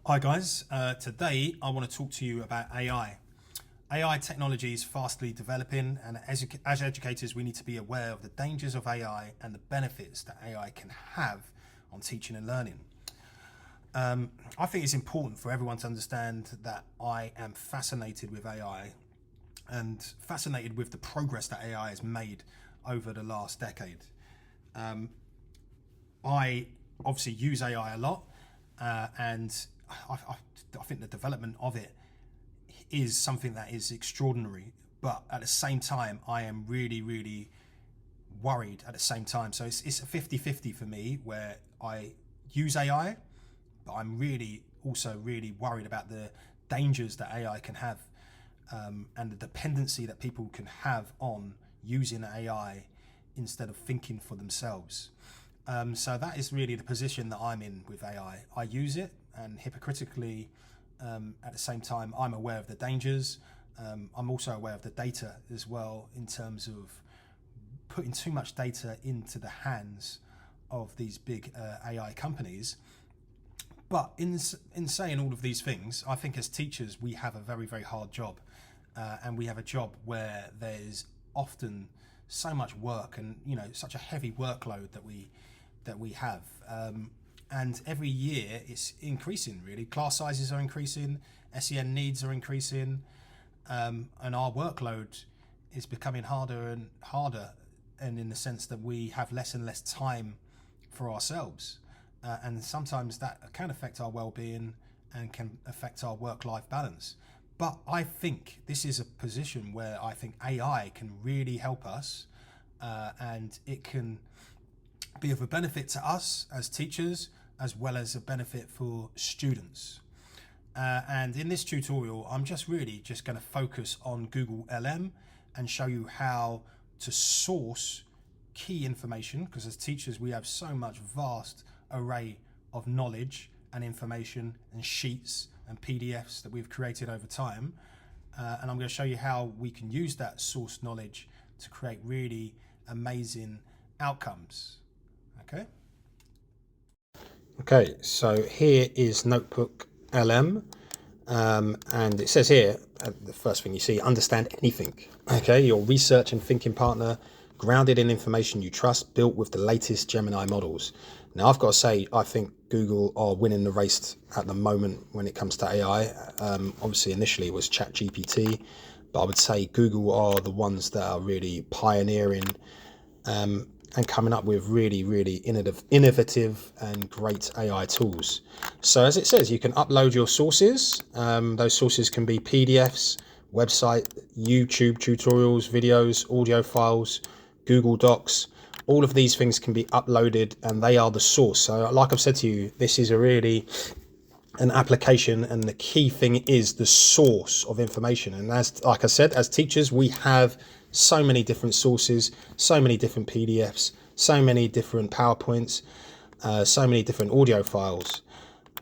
Hi guys, today I want to talk to you about AI. AI technology is fastly developing, and as educators we need to be aware of the dangers of AI and the benefits that AI can have on teaching and learning. I think it's important for everyone to understand that I am fascinated with AI and fascinated with the progress that AI has made over the last decade. I obviously use AI a lot, and I think the development of it is something that is extraordinary. But at the same time, I am really worried at the same time. So it's a 50-50 for me, where I use AI, but I'm also really worried about the dangers that AI can have, and the dependency that people can have on using AI instead of thinking for themselves. So that is really the position that I'm in with AI. I use it, and hypocritically, at the same time, I'm aware of the dangers. I'm also aware of the data as well, in terms of putting too much data into the hands of these big AI companies. But in saying all of these things, I think as teachers we have a very hard job, and we have a job where there's often so much work, and such a heavy workload that we have. And every year it's increasing, really. Class sizes are increasing, SEN needs are increasing, and our workload is becoming harder and harder, and in the sense that we have less and less time for ourselves. And sometimes that can affect our well-being and can affect our work-life balance. But I think this is a position where I think AI can really help us, and it can be of a benefit to us as teachers, as well as a benefit for students. And in this tutorial, I'm just going to focus on Google LM and show you how to source key information, because as teachers we have so much vast array of knowledge and information and sheets and PDFs that we've created over time. And I'm going to show you how we can use that source knowledge to create really amazing outcomes. Okay, so here is NotebookLM, and it says here, the first thing you see, understand anything. Okay, your research and thinking partner, grounded in information you trust, built with the latest Gemini models. Now, I've got to say, I think Google are winning the race at the moment when it comes to AI. Obviously, initially it was ChatGPT, but I would say Google are the ones that are really pioneering and coming up with really innovative and great AI tools. So as it says, you can upload your sources. Those sources can be PDFs, website, YouTube tutorials, videos, audio files, Google Docs. All of these things can be uploaded, and they are the source. So like I've said to you, this is an application, and the key thing is the source of information. And like I said, as teachers, we have so many different sources, so many different PDFs, so many different PowerPoints, so many different audio files.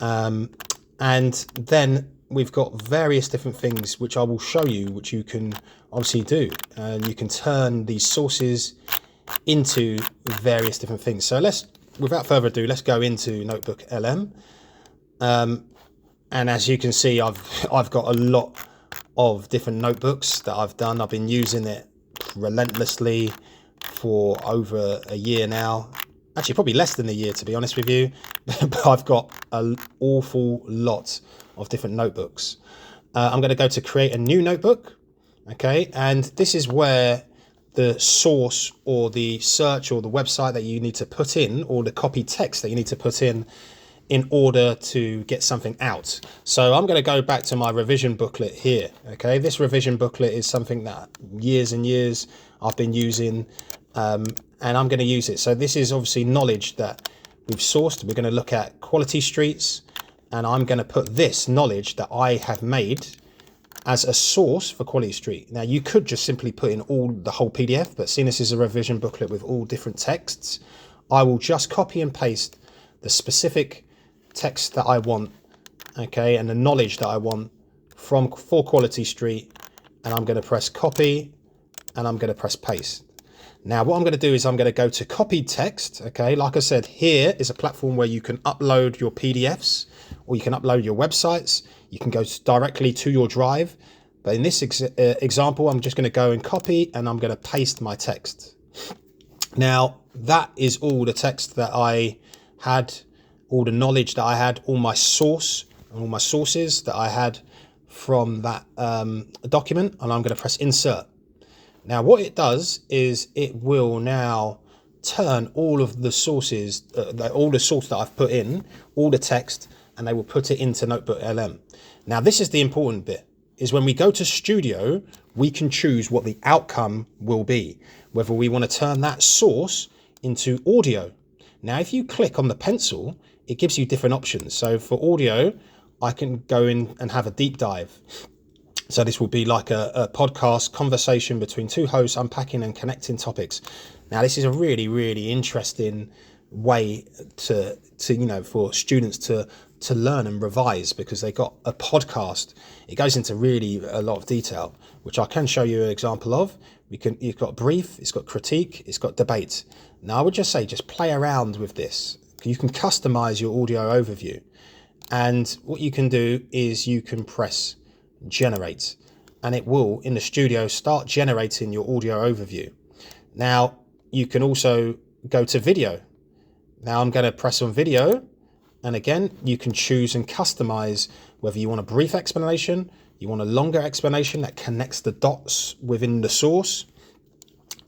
And then we've got various different things which I will show you, which you can obviously do. And you can turn these sources into various different things. So without further ado, let's go into NotebookLM. And as you can see, I've got a lot of different notebooks that I've done. I've been using it relentlessly for over a year now. Actually, probably less than a year, to be honest with you. But I've got an awful lot of different notebooks. I'm going to go to create a new notebook. Okay, and this is where the source or the search or the website that you need to put in, or the copy text that you need to put in order to get something out. So I'm going to go back to my revision booklet here. Okay, this revision booklet is something that years and years I've been using, and I'm going to use it. So this is obviously knowledge that we've sourced. We're going to look at quality streets, and I'm going to put this knowledge that I have made as a source for quality street. Now, you could just simply put in the whole PDF, but seeing this is a revision booklet with all different texts, I will just copy and paste the specific text that I want, okay, and the knowledge that I want for quality street, and I'm going to press copy, and I'm going to press paste. Now what I'm going to do is I'm going to go to copied text. Okay, like I said, here is a platform where you can upload your PDFs or you can upload your websites. You can go directly to your drive. But in this example, I'm just going to go and copy, and I'm going to paste my text. Now, that is all the text that I had, all the knowledge that I had, all my source and all my sources that I had from that document, and I'm going to press insert. Now, what it does is it will now turn all of the sources, all the source that I've put in, all the text, and they will put it into NotebookLM. Now, this is the important bit, is when we go to Studio, we can choose what the outcome will be, whether we want to turn that source into audio. Now, if you click on the pencil, it gives you different options. So for audio, I can go in and have a deep dive. So this will be like a podcast conversation between two hosts, unpacking and connecting topics. Now, this is a really, really interesting way to for students to learn and revise, because they got a podcast. It goes into really a lot of detail, which I can show you an example of. You've got brief, it's got critique, it's got debate. Now, I would just say, just play around with this. You can customize your audio overview. And what you can do is you can press generate, and it will, in the studio, start generating your audio overview. Now, you can also go to video. Now I'm going to press on video, and again, you can choose and customize whether you want a brief explanation, you want a longer explanation that connects the dots within the source.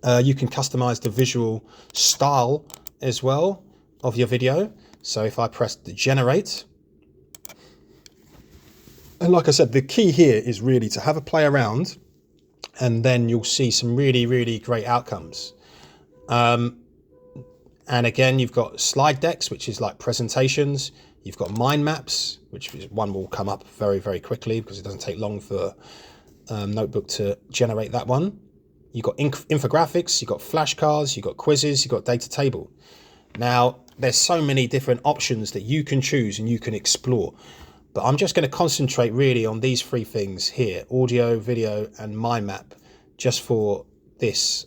You can customize the visual style as well of your video. So if I press the generate, and like I said, the key here is really to have a play around, and then you'll see some really, really great outcomes. And again, you've got slide decks, which is like presentations. You've got mind maps, which is one will come up very, very quickly because it doesn't take long for Notebook to generate that one. You've got infographics, you've got flashcards, you've got quizzes, you've got data table. Now, there's so many different options that you can choose and you can explore. But I'm just going to concentrate really on these three things here: audio, video, and mind map, just for this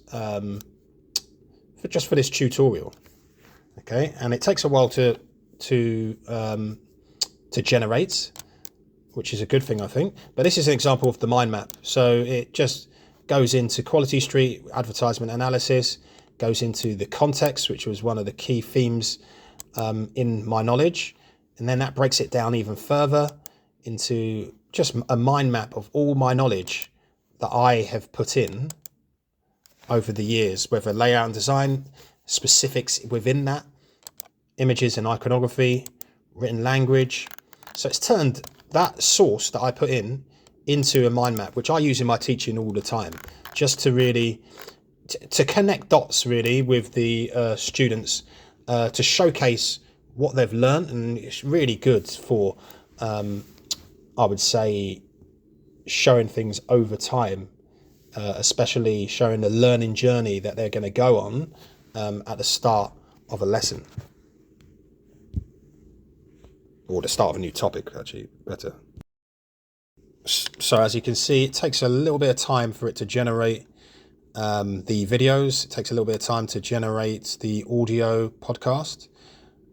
this tutorial. Okay, and it takes a while to generate, which is a good thing, I think. But this is an example of the mind map. So it just goes into Quality Street, advertisement analysis, goes into the context, which was one of the key themes in my knowledge. And then that breaks it down even further into just a mind map of all my knowledge that I have put in over the years, whether layout and design, specifics within that, images and iconography, written language. So it's turned that source that I put in into a mind map, which I use in my teaching all the time, just to really to connect dots really with the students, to showcase what they've learned. And it's really good for I would say showing things over time, especially showing the learning journey that they're going to go on at the start of a lesson, or the start of a new topic, actually better. So as you can see, it takes a little bit of time for it to generate the videos. It takes a little bit of time to generate the audio podcast.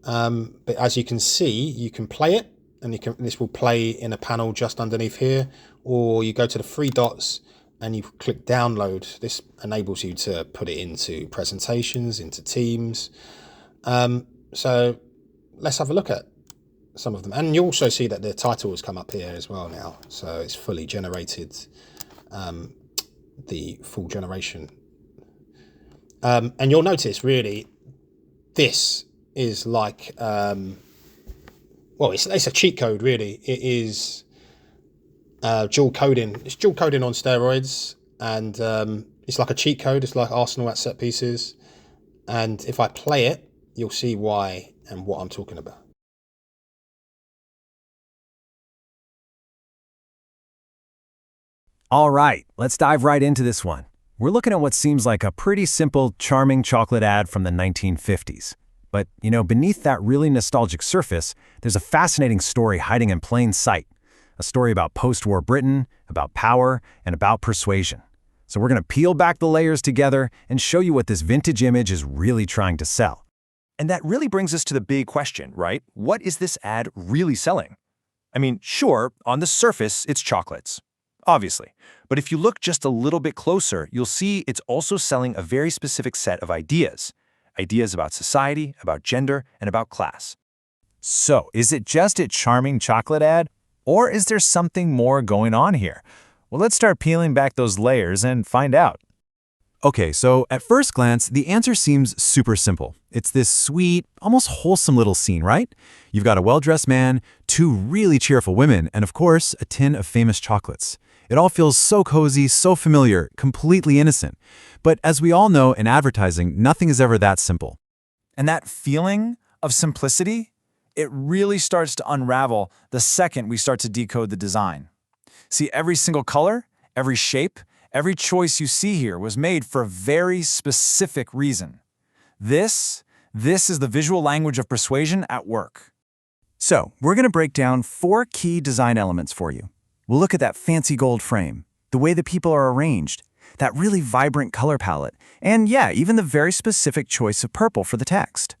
But as you can see, you can play it, and this will play in a panel just underneath here, or you go to the three dots and you click download. This enables you to put it into presentations, into Teams. So let's have a look at some of them. And you also see that the title has come up here as well now. So it's fully generated, the full generation. And you'll notice really this is like, well, it's a cheat code really. It is dual coding. It's dual coding on steroids, and it's like a cheat code. It's like Arsenal at set pieces. And if I play it, you'll see why and what I'm talking about. All right, let's dive right into this one. We're looking at what seems like a pretty simple, charming chocolate ad from the 1950s. But, you know, beneath that really nostalgic surface, there's a fascinating story hiding in plain sight. A story about post-war Britain, about power, and about persuasion. So we're going to peel back the layers together and show you what this vintage image is really trying to sell. And that really brings us to the big question, right? What is this ad really selling? I mean, sure, on the surface, it's chocolates, obviously. But if you look just a little bit closer, you'll see it's also selling a very specific set of ideas. Ideas about society, about gender, and about class. So, is it just a charming chocolate ad? Or is there something more going on here? Well, let's start peeling back those layers and find out. Okay, so at first glance, the answer seems super simple. It's this sweet, almost wholesome little scene, right? You've got a well-dressed man, two really cheerful women, and of course, a tin of famous chocolates. It all feels so cozy, so familiar, completely innocent. But as we all know in advertising, nothing is ever that simple. And that feeling of simplicity, it really starts to unravel the second we start to decode the design. See, every single color, every shape, every choice you see here was made for a very specific reason. This is the visual language of persuasion at work. So, we're going to break down 4 key design elements for you. We'll look at that fancy gold frame, the way the people are arranged, that really vibrant color palette, and yeah, even the very specific choice of purple for the text.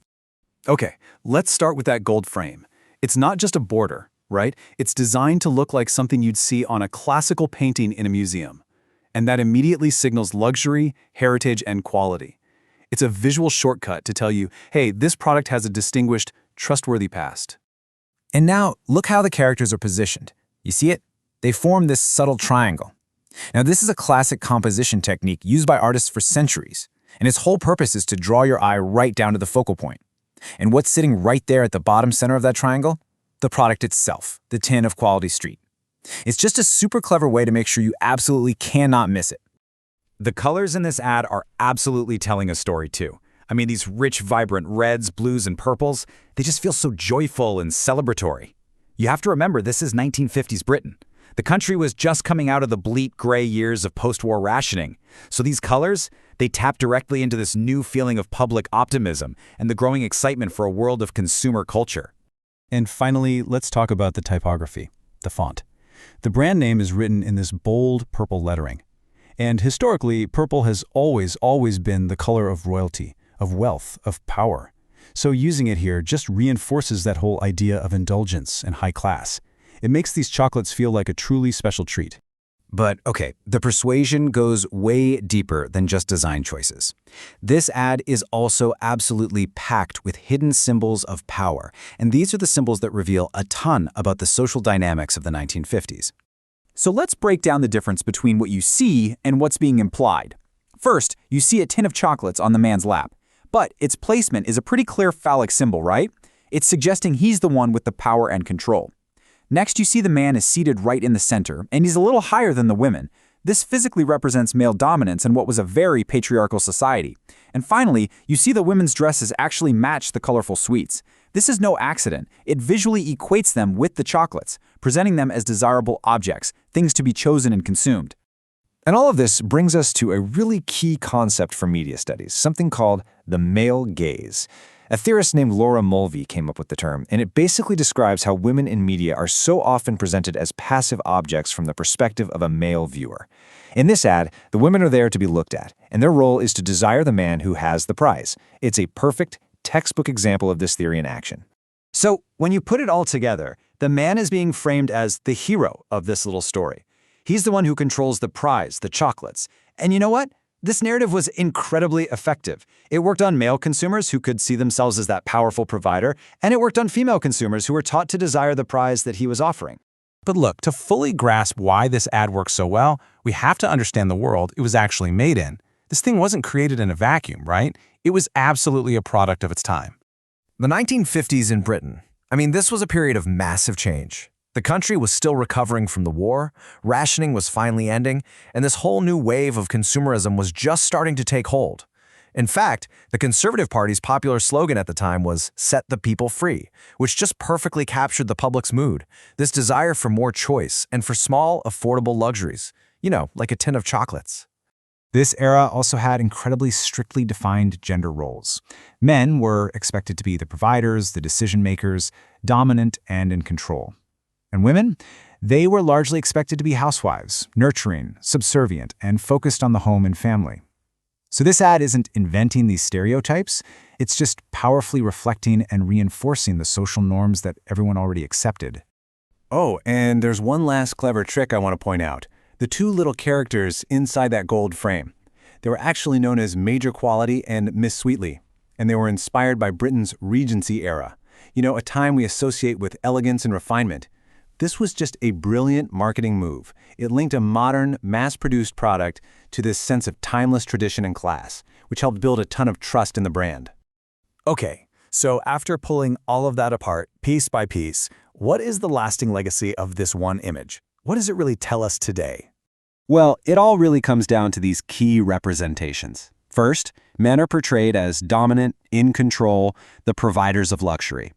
Okay, let's start with that gold frame. It's not just a border, right? It's designed to look like something you'd see on a classical painting in a museum. And that immediately signals luxury, heritage, and quality. It's a visual shortcut to tell you, hey, this product has a distinguished, trustworthy past. And now, look how the characters are positioned. You see it? They form this subtle triangle. Now, this is a classic composition technique used by artists for centuries, and its whole purpose is to draw your eye right down to the focal point. And what's sitting right there at the bottom center of that triangle? The product itself, the tin of Quality Street. It's just a super clever way to make sure you absolutely cannot miss it. The colors in this ad are absolutely telling a story too. I mean, these rich, vibrant reds, blues, and purples, they just feel so joyful and celebratory. You have to remember, this is 1950s Britain. The country was just coming out of the bleak gray years of post-war rationing. So these colors, they tap directly into this new feeling of public optimism and the growing excitement for a world of consumer culture. And finally, let's talk about the typography, the font. The brand name is written in this bold purple lettering. And historically, purple has always been the color of royalty, of wealth, of power. So using it here just reinforces that whole idea of indulgence and high class. It makes these chocolates feel like a truly special treat. But okay, the persuasion goes way deeper than just design choices. This ad is also absolutely packed with hidden symbols of power, and these are the symbols that reveal a ton about the social dynamics of the 1950s. So let's break down the difference between what you see and what's being implied. First, you see a tin of chocolates on the man's lap, but its placement is a pretty clear phallic symbol, right? It's suggesting he's the one with the power and control. Next, you see the man is seated right in the center, and he's a little higher than the women. This physically represents male dominance in what was a very patriarchal society. And finally, you see the women's dresses actually match the colorful sweets. This is no accident. It visually equates them with the chocolates, presenting them as desirable objects, things to be chosen and consumed. And all of this brings us to a really key concept for media studies, something called the male gaze. A theorist named Laura Mulvey came up with the term, and it basically describes how women in media are so often presented as passive objects from the perspective of a male viewer. In this ad, the women are there to be looked at, and their role is to desire the man who has the prize. It's a perfect, textbook example of this theory in action. So, when you put it all together, the man is being framed as the hero of this little story. He's the one who controls the prize, the chocolates. And you know what? This narrative was incredibly effective. It worked on male consumers who could see themselves as that powerful provider, and it worked on female consumers who were taught to desire the prize that he was offering. But look, to fully grasp why this ad works so well, we have to understand the world it was actually made in. This thing wasn't created in a vacuum, right? It was absolutely a product of its time. The 1950s in Britain. I mean, this was a period of massive change. The country was still recovering from the war, rationing was finally ending, and this whole new wave of consumerism was just starting to take hold. In fact, the Conservative Party's popular slogan at the time was "Set the people free," which just perfectly captured the public's mood, this desire for more choice and for small, affordable luxuries, like a tin of chocolates. This era also had incredibly strictly defined gender roles. Men were expected to be the providers, the decision-makers, dominant and in control. And women? They were largely expected to be housewives, nurturing, subservient, and focused on the home and family. So this ad isn't inventing these stereotypes, it's just powerfully reflecting and reinforcing the social norms that everyone already accepted. Oh, and there's one last clever trick I want to point out. The two little characters inside that gold frame. They were actually known as Major Quality and Miss Sweetly, and they were inspired by Britain's Regency era. A time we associate with elegance and refinement. This was just a brilliant marketing move. It linked a modern, mass-produced product to this sense of timeless tradition and class, which helped build a ton of trust in the brand. Okay, so after pulling all of that apart, piece by piece, what is the lasting legacy of this one image? What does it really tell us today? Well, it all really comes down to these key representations. First, men are portrayed as dominant, in control, the providers of luxury.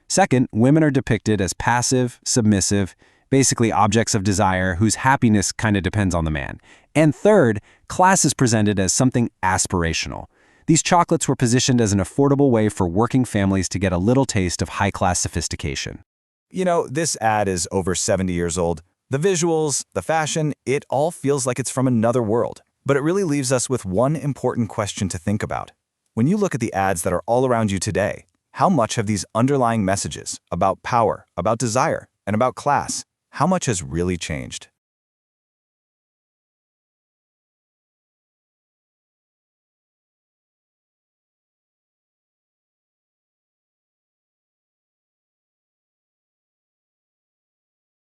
Second, women are depicted as passive, submissive, basically objects of desire whose happiness kind of depends on the man. And third, class is presented as something aspirational. These chocolates were positioned as an affordable way for working families to get a little taste of high-class sophistication. This ad is over 70 years old. The visuals, the fashion, it all feels like it's from another world. But it really leaves us with one important question to think about. When you look at the ads that are all around you today, how much have these underlying messages about power, about desire, and about class, how much has really changed?